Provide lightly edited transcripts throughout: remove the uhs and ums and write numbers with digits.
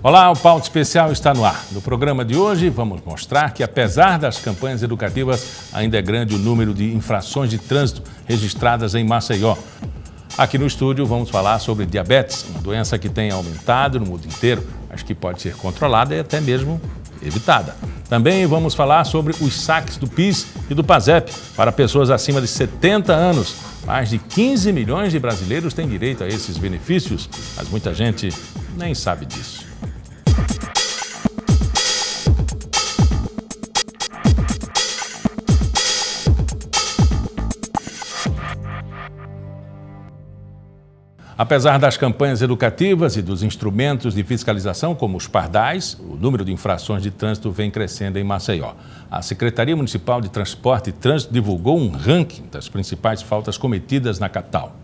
Olá, o Pauta Especial está no ar. No programa de hoje, vamos mostrar que, apesar das campanhas educativas, ainda é grande o número de infrações de trânsito registradas em Maceió. Aqui no estúdio, vamos falar sobre diabetes, uma doença que tem aumentado no mundo inteiro, mas que pode ser controlada e até mesmo evitada. Também vamos falar sobre os saques do PIS e do PASEP para pessoas acima de 70 anos. Mais de 15 milhões de brasileiros têm direito a esses benefícios, mas muita gente nem sabe disso. Apesar das campanhas educativas e dos instrumentos de fiscalização, como os pardais, o número de infrações de trânsito vem crescendo em Maceió. A Secretaria Municipal de Transporte e Trânsito divulgou um ranking das principais faltas cometidas na capital.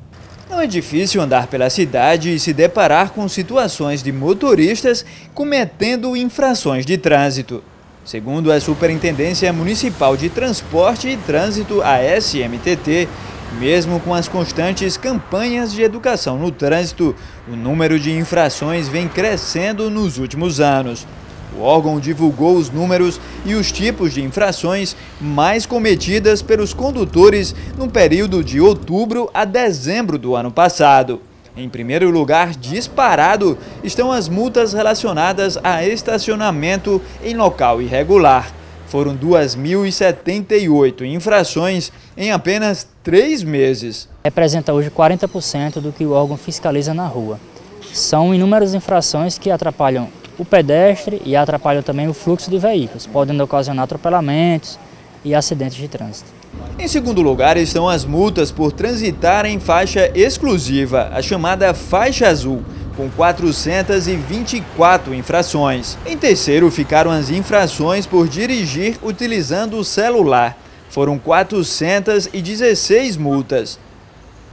Não é difícil andar pela cidade e se deparar com situações de motoristas cometendo infrações de trânsito. Segundo a Superintendência Municipal de Transporte e Trânsito, a SMTT, mesmo com as constantes campanhas de educação no trânsito, o número de infrações vem crescendo nos últimos anos. O órgão divulgou os números e os tipos de infrações mais cometidas pelos condutores no período de outubro a dezembro do ano passado. Em primeiro lugar, disparado, estão as multas relacionadas a estacionamento em local irregular. Foram 2.078 infrações em apenas 3 meses. Representa hoje 40% do que o órgão fiscaliza na rua. São inúmeras infrações que atrapalham o pedestre e atrapalham também o fluxo de veículos, podendo ocasionar atropelamentos e acidentes de trânsito. Em segundo lugar estão as multas por transitar em faixa exclusiva, a chamada faixa azul, com 424 infrações. Em terceiro ficaram as infrações por dirigir utilizando o celular. Foram 416 multas.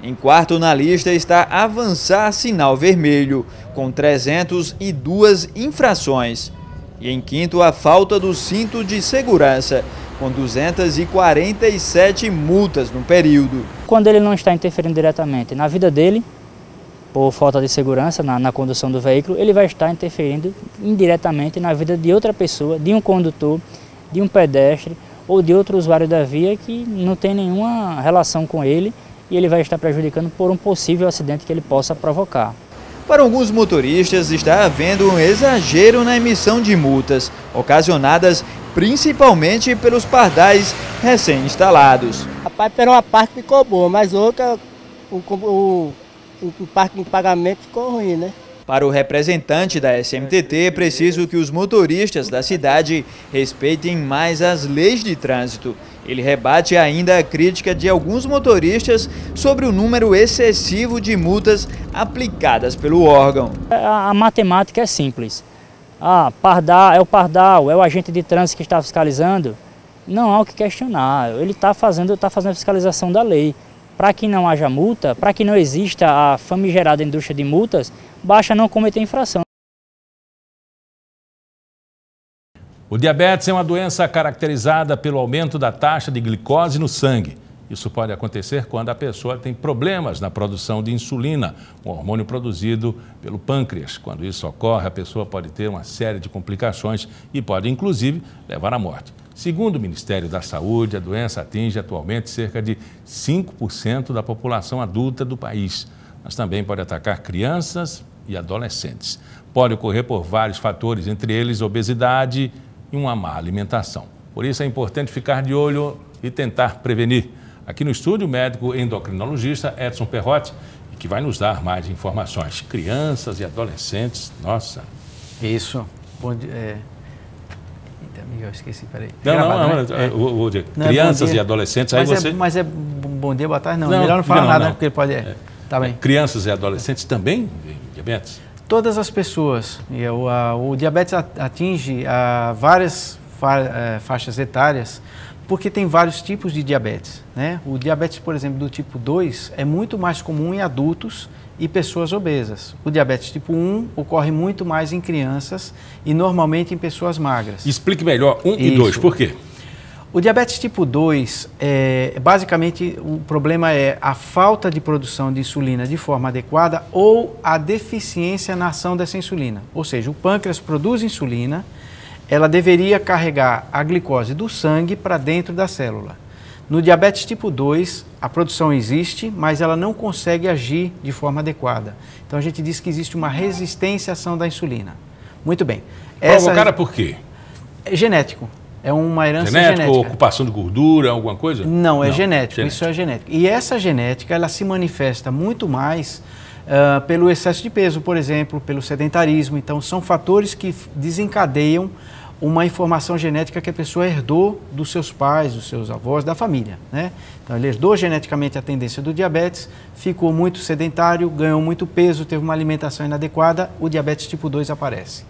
Em quarto na lista está avançar sinal vermelho, com 302 infrações. E em quinto a falta do cinto de segurança, com 247 multas no período. Quando ele não está interferindo diretamente na vida dele, por falta de segurança na condução do veículo, ele vai estar interferindo indiretamente na vida de outra pessoa, de um condutor, de um pedestre ou de outro usuário da via que não tem nenhuma relação com ele e ele vai estar prejudicando por um possível acidente que ele possa provocar. Para alguns motoristas está havendo um exagero na emissão de multas, ocasionadas principalmente pelos pardais recém-instalados. Rapaz, por uma parte ficou boa, mas outra, o parque de pagamento ficou ruim, né? Para o representante da SMTT, é preciso que os motoristas da cidade respeitem mais as leis de trânsito. Ele rebate ainda a crítica de alguns motoristas sobre o número excessivo de multas aplicadas pelo órgão. A matemática é simples. É o pardal, é o agente de trânsito que está fiscalizando. Não há o que questionar, ele está fazendo a fiscalização da lei. Para que não haja multa, para que não exista a famigerada indústria de multas, basta não cometer infração. O diabetes é uma doença caracterizada pelo aumento da taxa de glicose no sangue. Isso pode acontecer quando a pessoa tem problemas na produção de insulina, um hormônio produzido pelo pâncreas. Quando isso ocorre, a pessoa pode ter uma série de complicações e pode, inclusive, levar à morte. Segundo o Ministério da Saúde, a doença atinge atualmente cerca de 5% da população adulta do país, mas também pode atacar crianças e adolescentes. Pode ocorrer por vários fatores, entre eles obesidade e uma má alimentação. Por isso é importante ficar de olho e tentar prevenir. Aqui no estúdio, o médico endocrinologista Edson Perrotti, que vai nos dar mais informações. Crianças e adolescentes, nossa. Isso. Bom dia. Eu esqueci, peraí. Crianças e adolescentes, mas é bom dia, boa tarde, não. Melhor não falar nada, porque ele pode... Tá bem. Crianças e adolescentes também têm diabetes? Todas as pessoas. O diabetes atinge várias faixas etárias, porque tem vários tipos de diabetes, né? O diabetes, por exemplo, do tipo 2 é muito mais comum em adultos e pessoas obesas. O diabetes tipo 1 ocorre muito mais em crianças e normalmente em pessoas magras. Explique melhor 1 e 2, por quê? O diabetes tipo 2, basicamente o problema é a falta de produção de insulina de forma adequada ou a deficiência na ação dessa insulina. Ou seja, o pâncreas produz insulina, ela deveria carregar a glicose do sangue para dentro da célula. No diabetes tipo 2, a produção existe, mas ela não consegue agir de forma adequada. Então a gente diz que existe uma resistência à ação da insulina. Muito bem. Provocada por quê? É genético. É uma herança genética. Ocupação de gordura, alguma coisa? Não, é genético. Isso é genético. E essa genética, ela se manifesta muito mais pelo excesso de peso, por exemplo, pelo sedentarismo. Então, são fatores que desencadeiam uma informação genética que a pessoa herdou dos seus pais, dos seus avós, da família, né? Então, ele herdou geneticamente a tendência do diabetes, ficou muito sedentário, ganhou muito peso, teve uma alimentação inadequada, o diabetes tipo 2 aparece.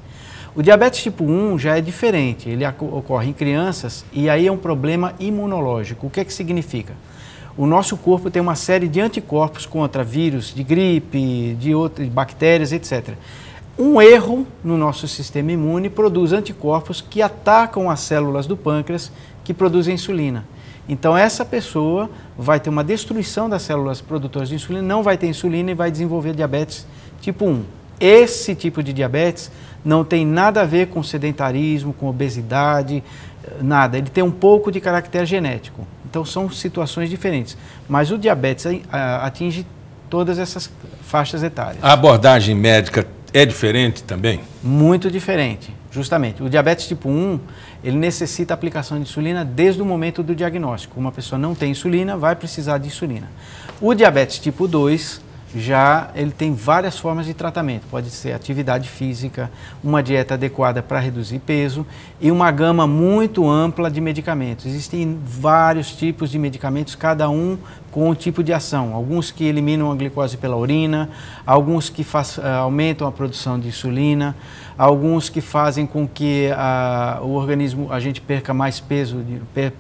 O diabetes tipo 1 já é diferente, ele ocorre em crianças e aí é um problema imunológico. O que é que significa? O nosso corpo tem uma série de anticorpos contra vírus, de gripe, de outras bactérias, etc. Um erro no nosso sistema imune produz anticorpos que atacam as células do pâncreas que produzem insulina. Então essa pessoa vai ter uma destruição das células produtoras de insulina, não vai ter insulina e vai desenvolver diabetes tipo 1. Esse tipo de diabetes não tem nada a ver com sedentarismo, com obesidade, nada. Ele tem um pouco de caractere genético. Então são situações diferentes. Mas o diabetes atinge todas essas faixas etárias. A abordagem médica é diferente também? Muito diferente, justamente. O diabetes tipo 1, ele necessita aplicação de insulina desde o momento do diagnóstico. Uma pessoa não tem insulina, vai precisar de insulina. O diabetes tipo 2, já ele tem várias formas de tratamento. Pode ser atividade física, uma dieta adequada para reduzir peso e uma gama muito ampla de medicamentos. Existem vários tipos de medicamentos, cada um com um tipo de ação. Alguns que eliminam a glicose pela urina, alguns que aumentam a produção de insulina, alguns que fazem com que o organismo, a gente perca mais peso,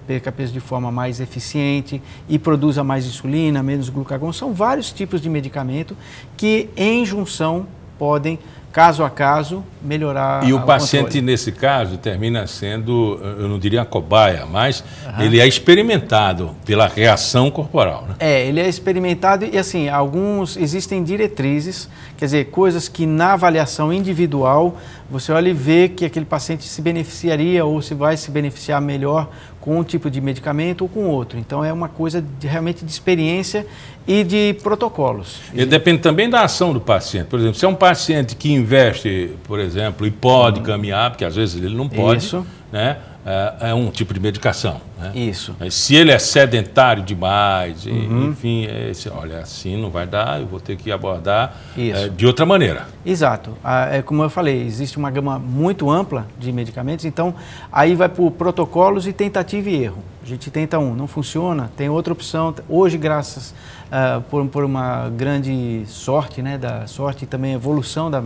perca peso de forma mais eficiente e produza mais insulina, menos glucagon. São vários tipos de medicamento que, em junção, podem, caso a caso, melhorar E o paciente, nesse caso, termina sendo, eu não diria cobaia, mas ele é experimentado pela reação corporal, né? Ele é experimentado e, assim, existem diretrizes, quer dizer, coisas que na avaliação individual você olha e vê que aquele paciente se beneficiaria ou se vai se beneficiar melhor com um tipo de medicamento ou com outro. Então, é uma coisa realmente de experiência e de protocolos. E depende também da ação do paciente. Por exemplo, se é um paciente que investe, por exemplo, e pode caminhar, porque às vezes ele não pode, Isso. né? É um tipo de medicação, né? Isso. Mas se ele é sedentário demais, enfim, olha, assim não vai dar, eu vou ter que abordar de outra maneira. Exato. Como eu falei, existe uma gama muito ampla de medicamentos, então aí vai por protocolos e tentativa e erro. A gente tenta não funciona, tem outra opção. Hoje, graças por uma grande sorte, né, e também evolução da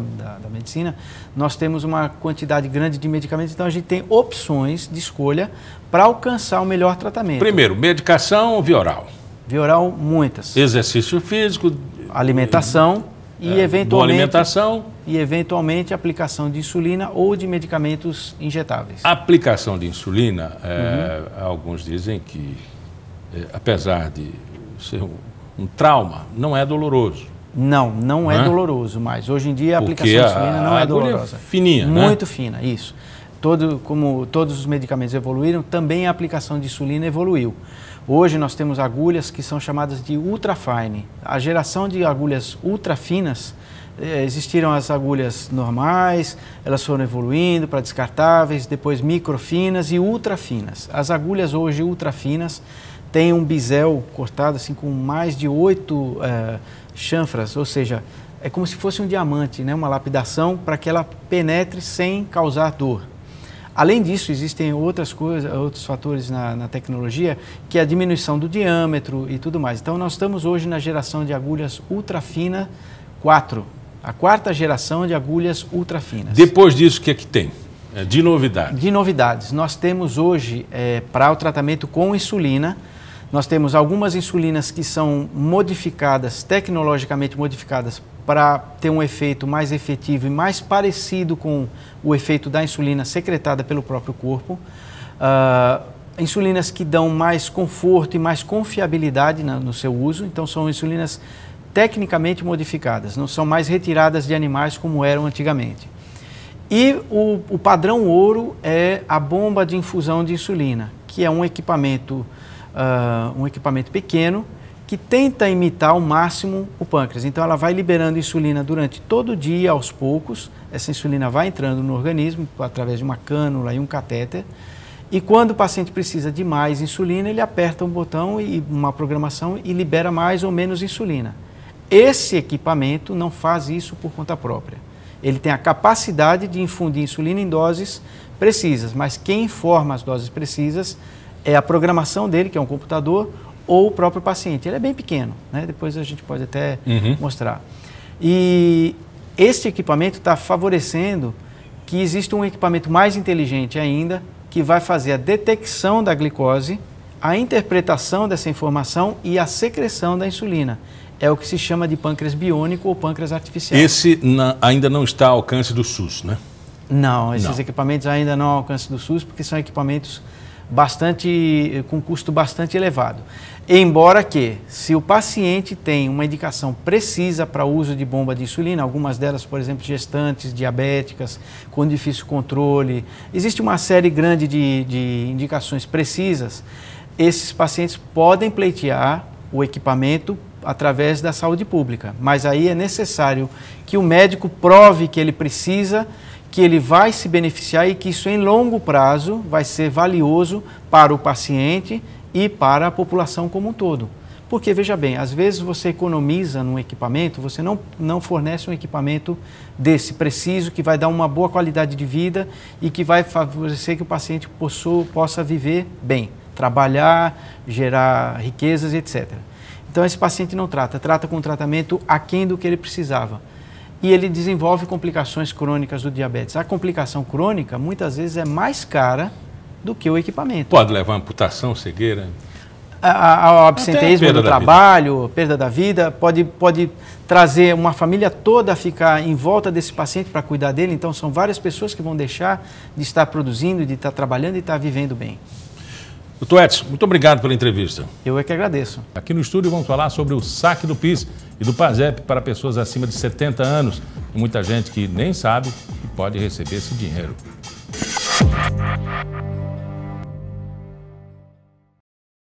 medicina, nós temos uma quantidade grande de medicamentos, então a gente tem opções de escolha para alcançar o melhor tratamento. Primeiro, medicação ou via oral? Via oral, muitas. Exercício físico. Alimentação e eventualmente... Boa alimentação. E eventualmente aplicação de insulina ou de medicamentos injetáveis. A aplicação de insulina, alguns dizem que, apesar de ser um trauma, não é doloroso. Não é doloroso, mas hoje em dia a aplicação de insulina não é dolorosa. Fininha, muito fina, isso. Como todos os medicamentos evoluíram, também a aplicação de insulina evoluiu. Hoje nós temos agulhas que são chamadas de ultrafine. A geração de agulhas ultrafinas, existiram as agulhas normais, elas foram evoluindo para descartáveis, depois microfinas e ultrafinas. As agulhas hoje ultrafinas têm um bisel cortado assim com mais de 8 chanfras, ou seja, é como se fosse um diamante, né? Uma lapidação para que ela penetre sem causar dor. Além disso, existem outras coisas, outros fatores na tecnologia, que é a diminuição do diâmetro e tudo mais. Então, nós estamos hoje na geração de agulhas ultrafina 4, a 4ª geração de agulhas ultrafinas. Depois disso, o que é que tem de novidade? De novidades, nós temos hoje, para o tratamento com insulina, nós temos algumas insulinas que são modificadas, tecnologicamente modificadas, para ter um efeito mais efetivo e mais parecido com o efeito da insulina secretada pelo próprio corpo. insulinas que dão mais conforto e mais confiabilidade no seu uso, então são insulinas tecnicamente modificadas, não são mais retiradas de animais como eram antigamente. E o padrão ouro é a bomba de infusão de insulina, que é um equipamento pequeno que tenta imitar ao máximo o pâncreas. Então ela vai liberando insulina durante todo o dia, aos poucos. Essa insulina vai entrando no organismo através de uma cânula e um catéter. E quando o paciente precisa de mais insulina, ele aperta um botão e uma programação e libera mais ou menos insulina. Esse equipamento não faz isso por conta própria. Ele tem a capacidade de infundir insulina em doses precisas, mas quem informa as doses precisas é a programação dele, que é um computador, ou o próprio paciente. Ele é bem pequeno, né? Depois a gente pode até mostrar. E este equipamento está favorecendo que exista um equipamento mais inteligente ainda, que vai fazer a detecção da glicose, a interpretação dessa informação e a secreção da insulina. É o que se chama de pâncreas biônico ou pâncreas artificial. Esse ainda não está ao alcance do SUS, né? Não, esses equipamentos ainda não ao alcance do SUS, porque são equipamentos com custo bastante elevado. Embora que, se o paciente tem uma indicação precisa para o uso de bomba de insulina, algumas delas, por exemplo, gestantes, diabéticas, com difícil controle, existe uma série grande de indicações precisas, esses pacientes podem pleitear o equipamento através da saúde pública, mas aí é necessário que o médico prove que ele precisa, que ele vai se beneficiar e que isso em longo prazo vai ser valioso para o paciente e para a população como um todo. Porque, veja bem, às vezes você economiza num equipamento, você não fornece um equipamento desse preciso, que vai dar uma boa qualidade de vida e que vai favorecer que o paciente possa viver bem, trabalhar, gerar riquezas, etc. Então esse paciente não trata com um tratamento aquém do que ele precisava. E ele desenvolve complicações crônicas do diabetes. A complicação crônica, muitas vezes, é mais cara do que o equipamento. Pode levar a amputação, cegueira? Ao absenteísmo do trabalho, perda da vida, pode trazer uma família toda a ficar em volta desse paciente para cuidar dele. Então são várias pessoas que vão deixar de estar produzindo, de estar trabalhando e estar vivendo bem. Doutor Edson, muito obrigado pela entrevista. Eu é que agradeço. Aqui no estúdio vamos falar sobre o saque do PIS e do PASEP para pessoas acima de 70 anos. E muita gente que nem sabe que pode receber esse dinheiro.